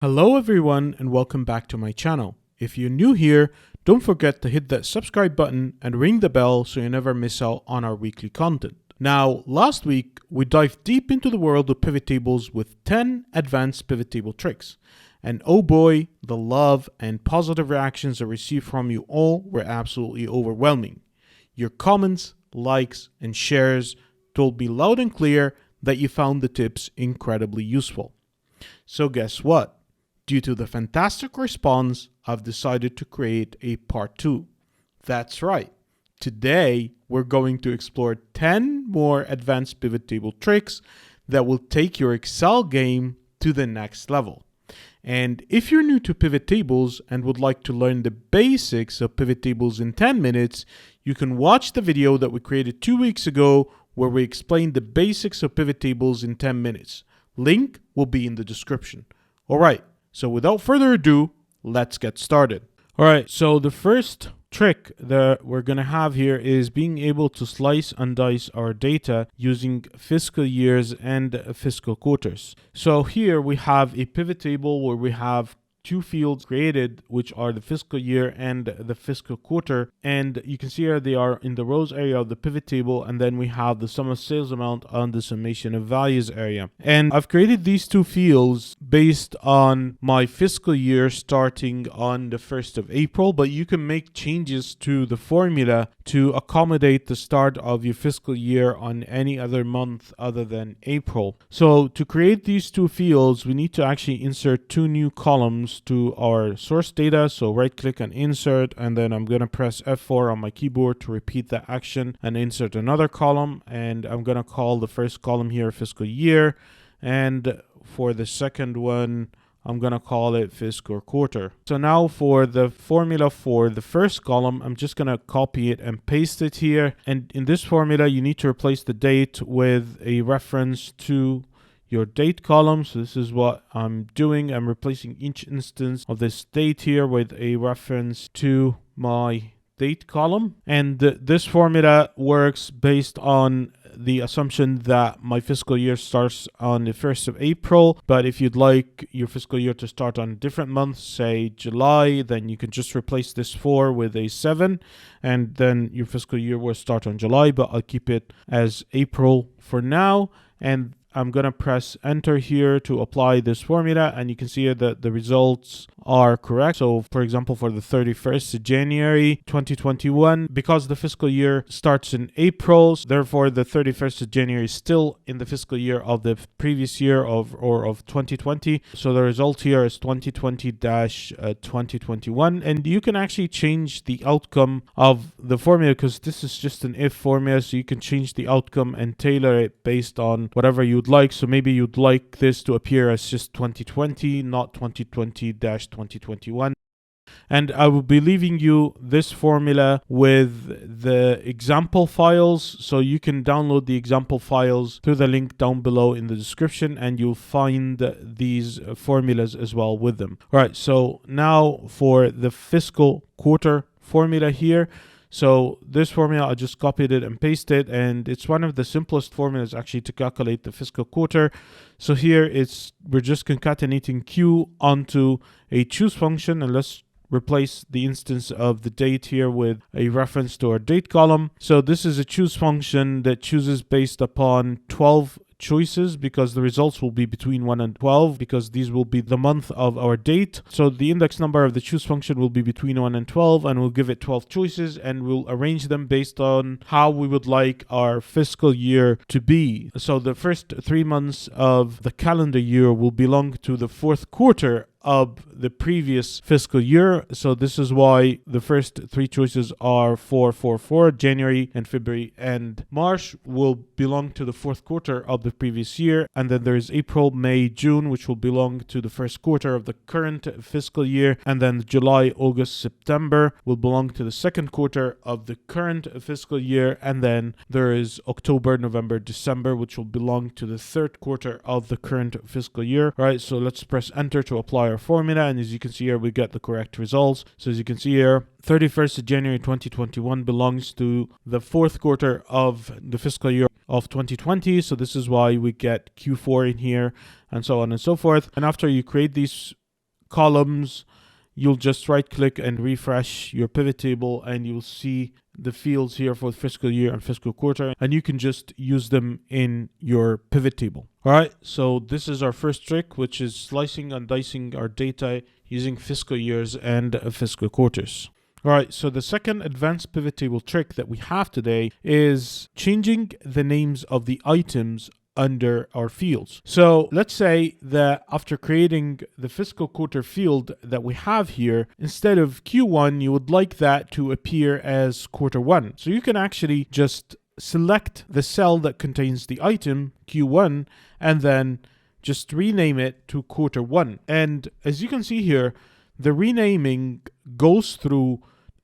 Hello everyone and welcome back to my channel. If you're new here, don't forget to hit that subscribe button and ring the bell so you never miss out on our weekly content. Now, last week, we dived deep into the world of pivot tables with 10 advanced pivot table tricks. And oh boy, the love and positive reactions I received from you all were absolutely overwhelming. Your comments, likes, and shares told me loud and clear that you found the tips incredibly useful. So guess what? Due to the fantastic response, I've decided to create a part 2. That's right. Today, we're going to explore 10 more advanced pivot table tricks that will take your Excel game to the next level. And if you're new to pivot tables and would like to learn the basics of pivot tables in 10 minutes, you can watch the video that we created 2 weeks ago where we explained the basics of pivot tables in 10 minutes. Link will be in the description. All right. So without further ado, let's get started. All right, so the first trick that we're going to have here is being able to slice and dice our data using fiscal years and fiscal quarters. So here we have a pivot table where we have two fields created, which are the fiscal year and the fiscal quarter. And you can see here they are in the rows area of the pivot table. And then we have the sum of sales amount on the summation of values area. And I've created these two fields based on my fiscal year starting on the 1st of April. But you can make changes to the formula to accommodate the start of your fiscal year on any other month other than April. So to create these two fields, we need to actually insert two new columns to our source data. So right click and insert, and then I'm going to press F4 on my keyboard to repeat that action and insert another column. And I'm going to call the first column here fiscal year. And for the second one, I'm going to call it fiscal quarter. So now for the formula for the first column, I'm just going to copy it and paste it here. And in this formula, you need to replace the date with a reference to your date column. So this is what I'm doing. I'm replacing each instance of this date here with a reference to my date column. And this formula works based on the assumption that my fiscal year starts on the 1st of April. But if you'd like your fiscal year to start on a different month, say July, then you can just replace this 4 with a 7. And then your fiscal year will start on July, but I'll keep it as April for now. And I'm going to press enter here to apply this formula, and you can see here that the results are correct. So for example, for the 31st of January 2021, because the fiscal year starts in April, therefore the 31st of January is still in the fiscal year of the previous year of 2020. So the result here is 2020-2021, and you can actually change the outcome of the formula because this is just an if formula, so you can change the outcome and tailor it based on whatever you'd like. So maybe you'd like this to appear as just 2020, not 2020-2021. And I will be leaving you this formula with the example files. So you can download the example files through the link down below in the description, and you'll find these formulas as well with them. All right, so now for the fiscal quarter formula here. So this formula, I just copied it and pasted, and it's one of the simplest formulas actually to calculate the fiscal quarter. So here we're just concatenating Q onto a choose function, and let's replace the instance of the date here with a reference to our date column. So this is a choose function that chooses based upon 12 choices because the results will be between 1 and 12 because these will be the month of our date. So the index number of the choose function will be between 1 and 12, and we'll give it 12 choices, and we'll arrange them based on how we would like our fiscal year to be. So the first 3 months of the calendar year will belong to the fourth quarter of the previous fiscal year. So this is why the first 3 choices are 4, January and February and March will belong to the fourth quarter of the previous year. And then there is April, May, June, which will belong to the first quarter of the current fiscal year. And then July, August, September will belong to the second quarter of the current fiscal year. And then there is October, November, December, which will belong to the third quarter of the current fiscal year. All right, so let's press enter to apply our formula, and as you can see here, we get the correct results. So as you can see here, 31st of January 2021 belongs to the fourth quarter of the fiscal year of 2020. So this is why we get Q4 in here, and so on and so forth. And after you create these columns, you'll just right click and refresh your pivot table, and you'll see the fields here for fiscal year and fiscal quarter, and you can just use them in your pivot table. All right, so this is our first trick, which is slicing and dicing our data using fiscal years and fiscal quarters. All right, so the second advanced pivot table trick that we have today is changing the names of the items under our fields. So let's say that after creating the fiscal quarter field that we have here, instead of Q1, you would like that to appear as quarter one. So you can actually just select the cell that contains the item Q1 and then just rename it to quarter one. And as you can see here, the renaming goes through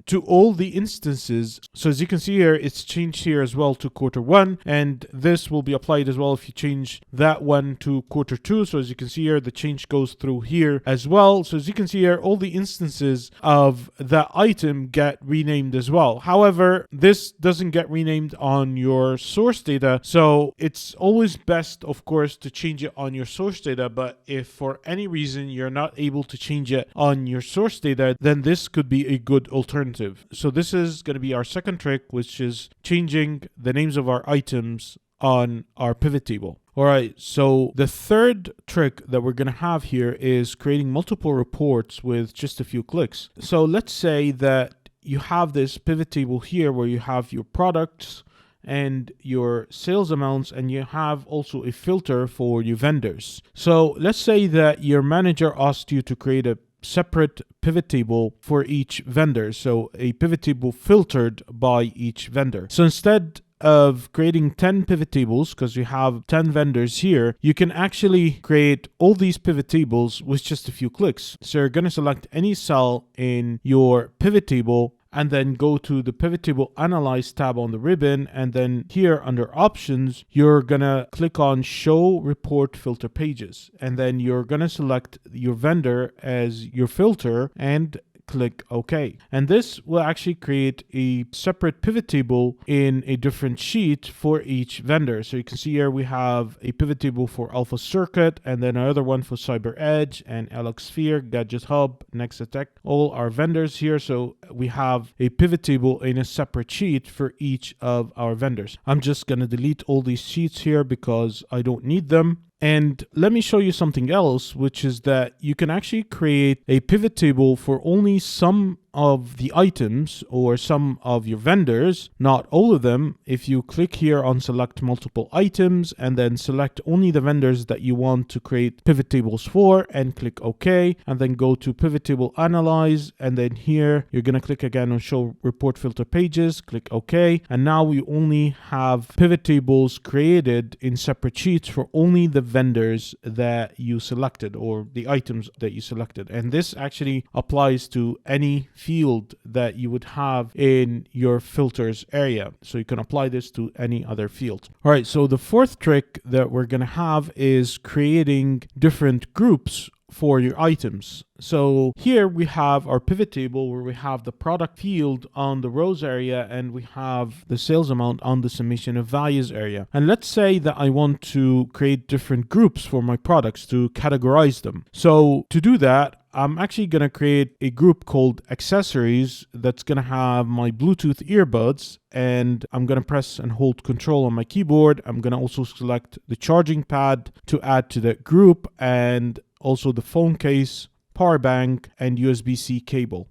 to all the instances. So as you can see here, it's changed here as well to quarter one, and this will be applied as well if you change that one to quarter two. So as you can see here, the change goes through here as well. So as you can see here, all the instances of that item get renamed as well. However, this doesn't get renamed on your source data. So it's always best, of course, to change it on your source data. But if for any reason you're not able to change it on your source data, then this could be a good alternative. So this is going to be our second trick, which is changing the names of our items on our pivot table. All right, so the third trick that we're going to have here is creating multiple reports with just a few clicks. So let's say that you have this pivot table here where you have your products and your sales amounts, and you have also a filter for your vendors. So let's say that your manager asked you to create a separate pivot table for each vendor. So a pivot table filtered by each vendor. So instead of creating 10 pivot tables, because you have 10 vendors here, you can actually create all these pivot tables with just a few clicks. So you're going to select any cell in your pivot table and then go to the pivot table analyze tab on the ribbon, and then here under options you're gonna click on show report filter pages, and then you're gonna select your vendor as your filter and click OK. And this will actually create a separate pivot table in a different sheet for each vendor. So you can see here we have a pivot table for Alpha Circuit, and then another one for Cyber Edge and LXsphere, Gadget Hub, Nexatech, all our vendors here. So we have a pivot table in a separate sheet for each of our vendors. I'm just going to delete all these sheets here because I don't need them. And let me show you something else, which is that you can actually create a pivot table for only some of the items or some of your vendors, not all of them. If you click here on select multiple items and then select only the vendors that you want to create pivot tables for and click OK, and then go to pivot table analyze, and then here you're going to click again on show report filter pages, click OK, and now we only have pivot tables created in separate sheets for only the vendors that you selected or the items that you selected. And this actually applies to any field that you would have in your filters area. So you can apply this to any other field. All right, so the fourth trick that we're going to have is creating different groups for your items. So here we have our pivot table where we have the product field on the rows area and we have the sales amount on the summation of values area. And let's say that I want to create different groups for my products to categorize them. So to do that, I'm actually going to create a group called accessories that's going to have my Bluetooth earbuds, and I'm going to press and hold control on my keyboard. I'm going to also select the charging pad to add to that group, and also the phone case, power bank, and USB-C cable.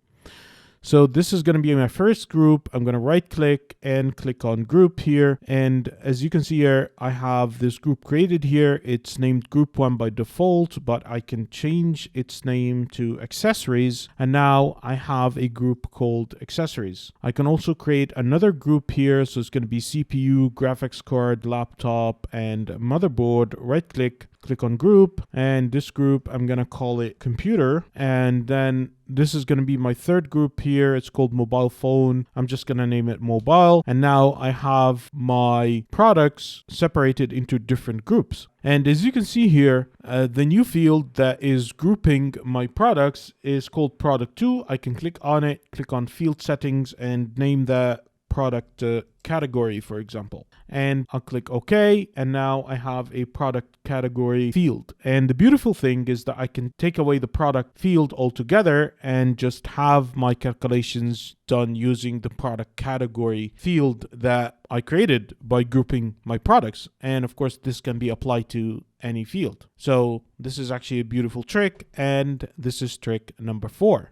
So this is going to be my first group. I'm going to right click and click on group here. And as you can see here, I have this group created here. It's named group 1 by default, but I can change its name to accessories. And now I have a group called accessories. I can also create another group here. So it's going to be CPU, graphics card, laptop, and motherboard. Right click, click on group, and this group I'm going to call it computer, and then this is going to be my third group here. It's called mobile phone. I'm just going to name it mobile, and now I have my products separated into different groups. And as you can see here, the new field that is grouping my products is called product 2. I can click on it, click on field settings, and name that product category, for example. And I'll click OK, and now I have a product category field. And the beautiful thing is that I can take away the product field altogether and just have my calculations done using the product category field that I created by grouping my products. And of course, this can be applied to any field. So this is actually a beautiful trick, and this is trick number 4.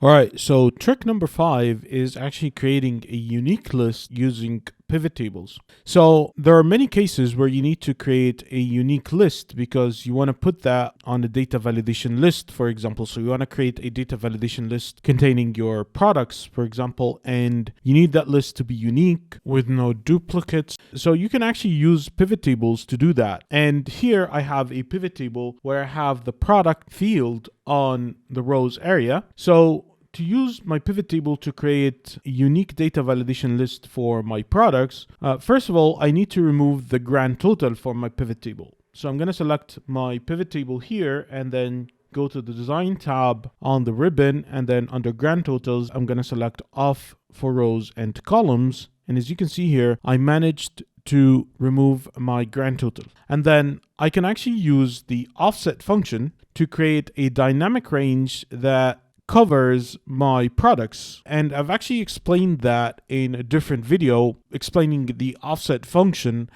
All right, so trick number 5 is actually creating a unique list using pivot tables. So there are many cases where you need to create a unique list because you want to put that on a data validation list, for example. So you want to create a data validation list containing your products, for example, and you need that list to be unique with no duplicates. So you can actually use pivot tables to do that. And here I have a pivot table where I have the product field on the rows area. So to use my pivot table to create a unique data validation list for my products, first of all, I need to remove the grand total from my pivot table. So I'm going to select my pivot table here and then go to the design tab on the ribbon, and then under grand totals, I'm going to select off for rows and columns. And as you can see here, I managed to remove my grand total. And then I can actually use the offset function to create a dynamic range that covers my products. And I've actually explained that in a different video, explaining the offset function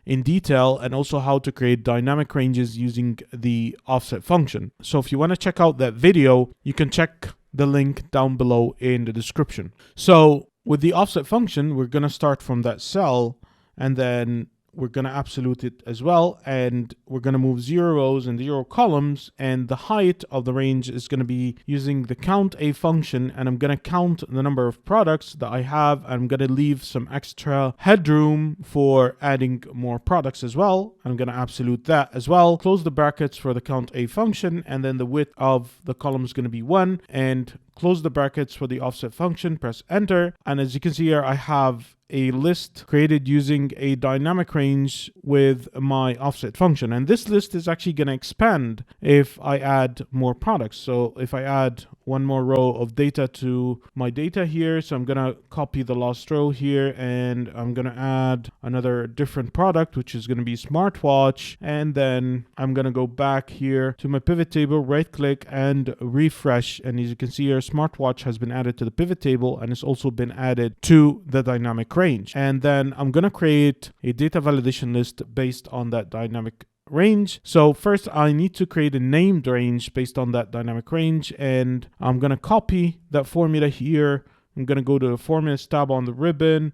in detail and also how to create dynamic ranges using the offset function. So if you want to check out that video, you can check the link down below in the description. So with the offset function, we're going to start from that cell, and then we're going to absolute it as well, and we're going to move 0 rows and 0 columns, and the height of the range is going to be using the count a function, and I'm going to count the number of products that I have, and I'm going to leave some extra headroom for adding more products as well. I'm going to absolute that as well, close the brackets for the count a function, and then the width of the column is going to be 1, and close the brackets for the offset function, press enter, and as you can see here, I have a list created using a dynamic range with my offset function. And this list is actually going to expand if I add more products. So if I add one more row of data to my data here, so I'm going to copy the last row here, and I'm going to add another different product, which is going to be smartwatch. And then I'm going to go back here to my pivot table, right click and refresh. And as you can see here, smartwatch has been added to the pivot table, and it's also been added to the dynamic range. And then I'm going to create a data validation list based on that dynamic range. So first I need to create a named range based on that dynamic range, and I'm going to copy that formula here. I'm going to go to the formulas tab on the ribbon,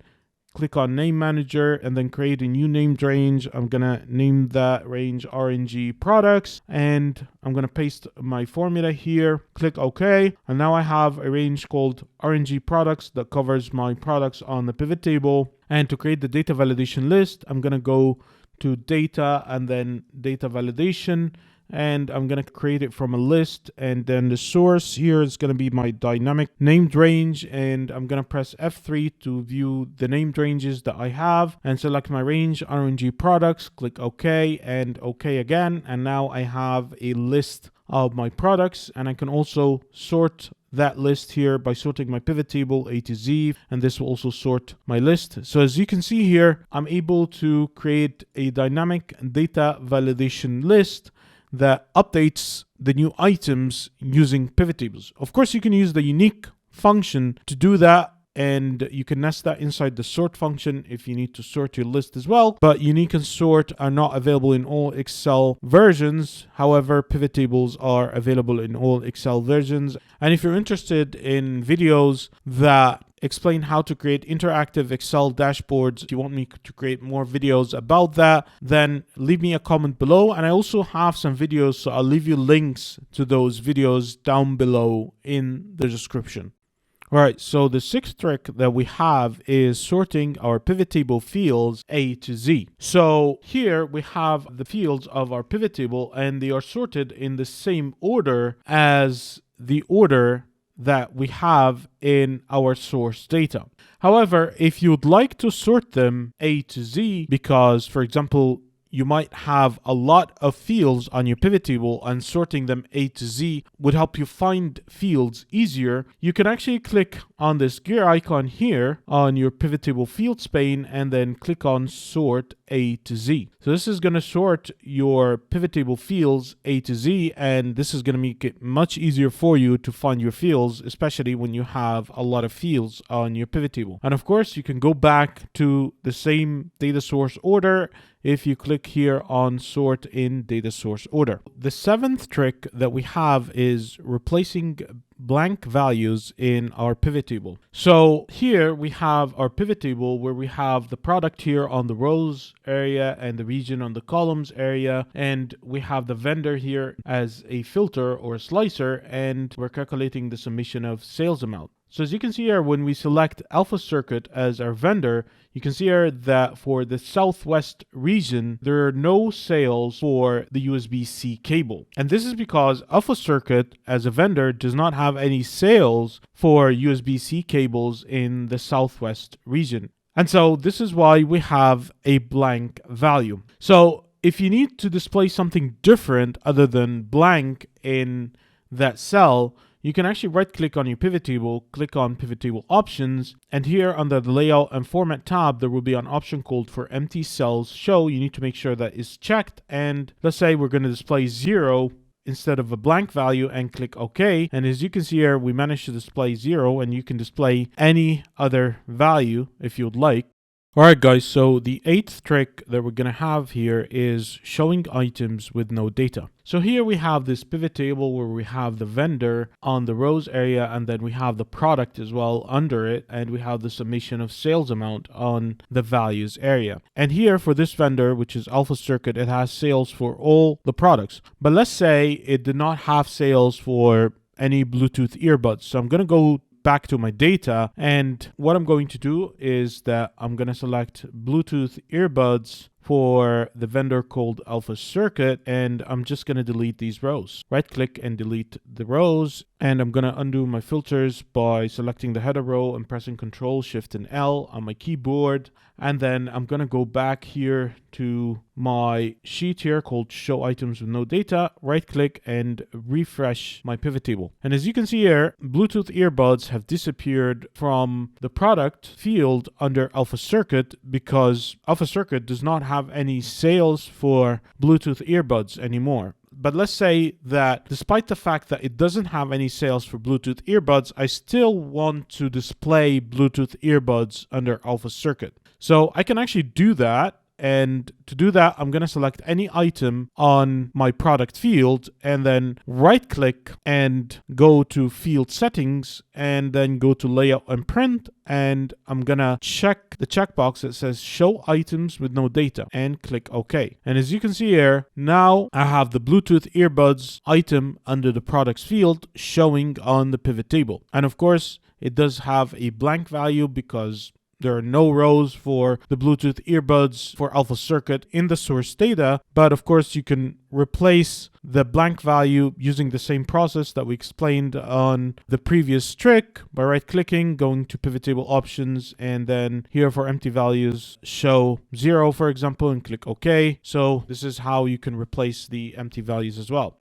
click on name manager, and then create a new named range. I'm going to name that range RNG products, and I'm going to paste my formula here, click OK, and now I have a range called RNG products that covers my products on the pivot table. And to create the data validation list, I'm going to go to data and then data validation, and I'm going to create it from a list, and then the source here is going to be my dynamic named range, and I'm going to press F3 to view the named ranges that I have and select my range RNG products, click OK and OK again, and now I have a list of my products. And I can also sort that list here by sorting my pivot table A to Z, and this will also sort my list. So as you can see here, I'm able to create a dynamic data validation list that updates the new items using pivot tables. Of course, you can use the unique function to do that, and you can nest that inside the sort function if you need to sort your list as well. But unique and sort are not available in all Excel versions. However, pivot tables are available in all Excel versions. And if you're interested in videos that explain how to create interactive Excel dashboards, if you want me to create more videos about that, then leave me a comment below. And I also have some videos, so I'll leave you links to those videos down below in the description. All right, so the 6th trick that we have is sorting our pivot table fields A to Z. So here we have the fields of our pivot table, and they are sorted in the same order as the order that we have in our source data. However, if you'd like to sort them A to Z, because, for example, you might have a lot of fields on your pivot table and sorting them A to Z would help you find fields easier, you can actually click on this gear icon here on your pivot table fields pane and then click on sort A to Z. So this is going to sort your pivot table fields A to Z, and this is going to make it much easier for you to find your fields, especially when you have a lot of fields on your pivot table. And of course, you can go back to the same data source order if you click here on sort in data source order. The seventh trick that we have is replacing blank values in our pivot table. So here we have our pivot table where we have the product here on the rows area and the region on the columns area, and we have the vendor here as a filter or a slicer, and we're calculating the summation of sales amount. So as you can see here, when we select Alpha Circuit as our vendor, you can see here that for the Southwest region, there are no sales for the USB-C cable. And this is because Alpha Circuit as a vendor does not have any sales for USB-C cables in the Southwest region. And so this is why we have a blank value. So if you need to display something different other than blank in that cell, you can actually right-click on your pivot table, click on Pivot Table Options, and here under the Layout and Format tab, there will be an option called for Empty Cells Show. You need to make sure that is checked, and let's say we're going to display 0 instead of a blank value and click OK. And as you can see here, we managed to display 0, and you can display any other value if you'd like. Alright guys, so the eighth trick that we're going to have here is showing items with no data. So here we have this pivot table where we have the vendor on the rows area, and then we have the product as well under it, and we have the summation of sales amount on the values area. And here for this vendor, which is Alpha Circuit, it has sales for all the products. But let's say it did not have sales for any Bluetooth earbuds. So I'm going to go back to my data, and what I'm going to do is that I'm going to select Bluetooth earbuds for the vendor called Alpha Circuit, and I'm just going to delete these rows. Right click and delete the rows, and I'm going to undo my filters by selecting the header row and pressing Ctrl Shift and L on my keyboard, and then I'm going to go back here to my sheet here called Show Items with No Data, right click and refresh my pivot table. And as you can see here, Bluetooth earbuds have disappeared from the product field under Alpha Circuit because Alpha Circuit does not have any sales for Bluetooth earbuds anymore. But let's say that despite the fact that it doesn't have any sales for Bluetooth earbuds, I still want to display Bluetooth earbuds under Alpha Circuit. So I can actually do that. And to do that, I'm going to select any item on my product field and then right click and go to field settings and then go to layout and print. And I'm going to check the checkbox that says show items with no data and click OK. And as you can see here, now I have the Bluetooth earbuds item under the products field showing on the pivot table. And of course, it does have a blank value because there are no rows for the Bluetooth earbuds for Alpha Circuit in the source data, but of course you can replace the blank value using the same process that we explained on the previous trick by right-clicking, going to Pivot Table Options, and then here for empty values, show 0, for example, and click OK. So this is how you can replace the empty values as well.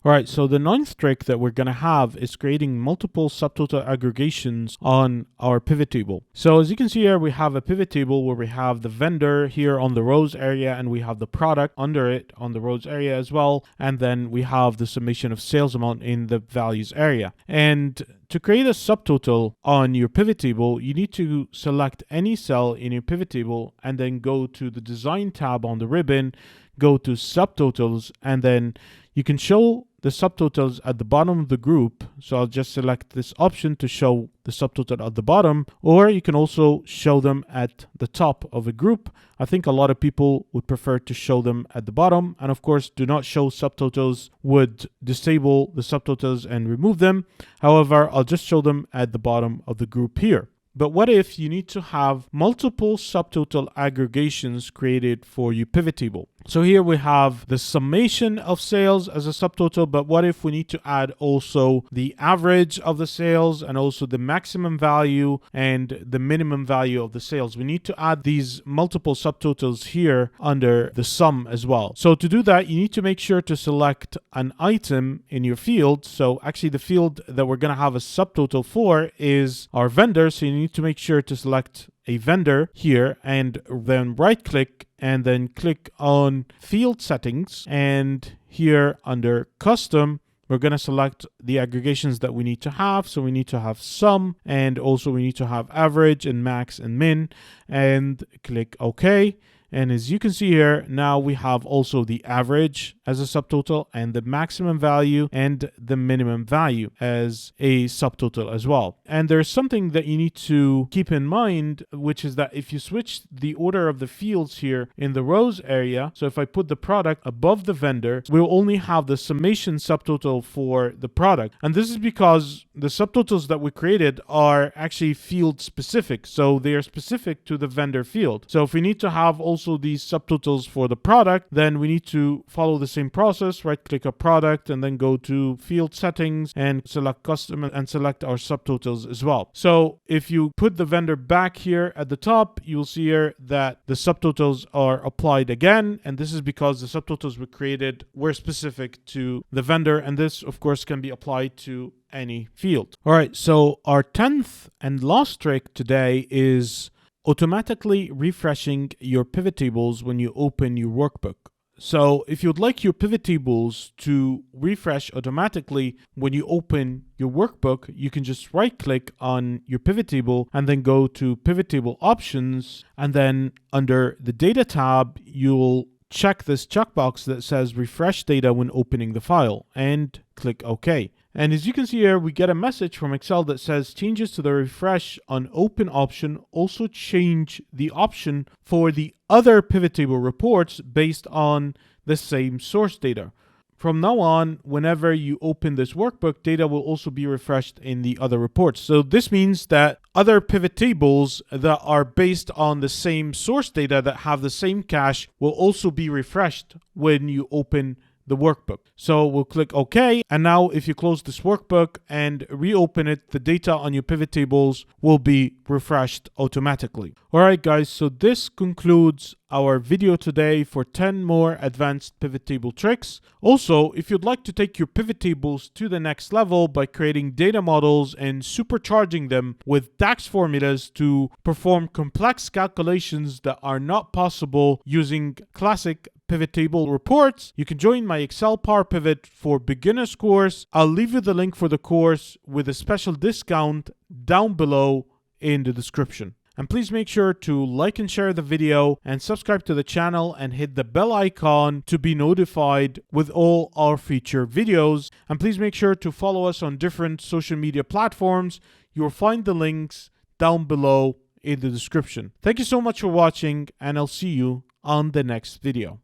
Alright, so the ninth trick that we're going to have is creating multiple subtotal aggregations on our pivot table. So as you can see here, we have a pivot table where we have the vendor here on the rows area, and we have the product under it on the rows area as well. And then we have the summation of sales amount in the values area. And to create a subtotal on your pivot table, you need to select any cell in your pivot table and then go to the Design tab on the ribbon, go to Subtotals, and then you can show the subtotals at the bottom of the group. So I'll just select this option to show the subtotal at the bottom, or you can also show them at the top of a group. I think a lot of people would prefer to show them at the bottom, and of course do not show subtotals would disable the subtotals and remove them. However, I'll just show them at the bottom of the group here. But what if you need to have multiple subtotal aggregations created for your pivot table? So here we have the summation of sales as a subtotal, but what if we need to add also the average of the sales and also the maximum value and the minimum value of the sales? We need to add these multiple subtotals here under the sum as well. So to do that, you need to make sure to select an item in your field. So actually the field that we're going to have a subtotal for is our vendor. So you need to make sure to select a vendor here and then right click and then click on field settings, and here under custom we're going to select the aggregations that we need to have. So we need to have sum, and also we need to have average and max and min, and click OK. And as you can see here, now we have also the average as a subtotal and the maximum value and the minimum value as a subtotal as well. And there's something that you need to keep in mind, which is that if you switch the order of the fields here in the rows area, so if I put the product above the vendor, we'll only have the summation subtotal for the product. And this is because the subtotals that we created are actually field specific. So they are specific to the vendor field. So if we need to have also these subtotals for the product, then we need to follow the same process, right click a product and then go to field settings and select custom and select our subtotals as well. So if you put the vendor back here at the top, you'll see here that the subtotals are applied again, and this is because the subtotals we created were specific to the vendor, and this of course can be applied to any field. All right, so our 10th and last trick today is automatically refreshing your pivot tables when you open your workbook. So if you'd like your pivot tables to refresh automatically when you open your workbook, you can just right click on your pivot table and then go to pivot table options, and then under the data tab you'll check this checkbox that says refresh data when opening the file and click OK. And as you can see here, we get a message from Excel that says changes to the refresh on open option also change the option for the other pivot table reports based on the same source data. From now on, whenever you open this workbook, data will also be refreshed in the other reports. So this means that other pivot tables that are based on the same source data that have the same cache will also be refreshed when you open the workbook. So we'll click OK, and now if you close this workbook and reopen it, the data on your pivot tables will be refreshed automatically. Alright guys, so this concludes our video today for 10 more advanced pivot table tricks. Also, if you'd like to take your pivot tables to the next level by creating data models and supercharging them with DAX formulas to perform complex calculations that are not possible using classic pivot table reports, you can join my Excel PowerPivot for Beginners course. I'll leave you the link for the course with a special discount down below in the description. And please make sure to like and share the video and subscribe to the channel and hit the bell icon to be notified with all our future videos. And please make sure to follow us on different social media platforms. You'll find the links down below in the description. Thank you so much for watching, and I'll see you on the next video.